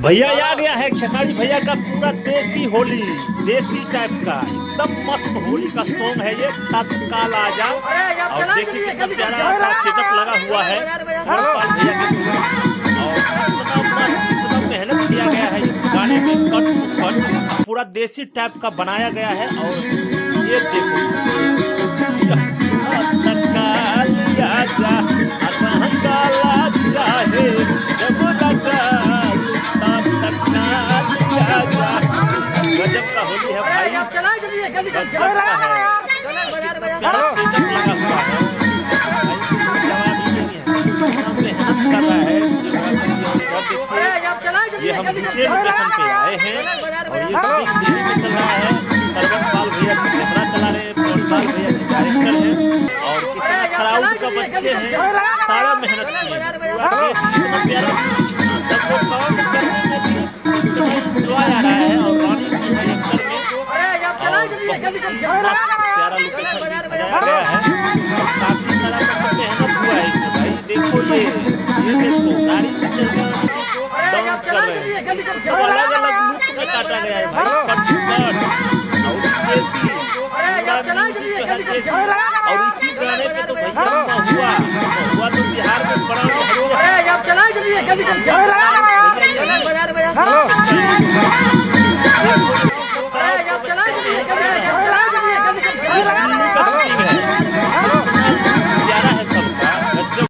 भैया आ गया है खेसारी भैया का पूरा देसी होली, देसी टाइप का एकदम मस्त होली का सॉन्ग है ये तत्काल आजा। और देखिए कितना प्यारा सा सेटअप लगा हुआ है धर्मपाल भैया के और इतना मेहनत किया गया है इस गाने में, कट टू कट पूरा देसी टाइप का बनाया गया है। और ये देखो तत्काल आजा चाहे जब गजब का होली है भाई, गजब का है, प्यारा सेटअप लगा हुआ है, जवाब ही नहीं है, मेहनत कर रहा है। ये हम दूसरे लोकेशन पे आए हैं और ये शूटिंग दिल्ली में चल रहा है। सरवनपाल भैया जी कैमरा चला रहे हैं, पवनपाल भैया जी डायरेक्टर हैं और कितना क्राउड का बच्चे हैं, सारा मेहनत किए हैं, पूरा देश इतना प्यारा सबको काम करने में एंजॉय आ रहा है। और रानी जी डायरेक्टर में प्यारा लोकेशन भी सजाया गया है और काफी सारा मेहनत हुआ है इसमें भाई। देखो ये देखो गाड़ी में चल रहा डांस कर रहे हैं, तो अलग अलग लुक में काटा गया है भाई, कट और देसी म्यूजिक है देसी। और इसी गाने पे तो भैया हुआ तो बिहार में बड़ा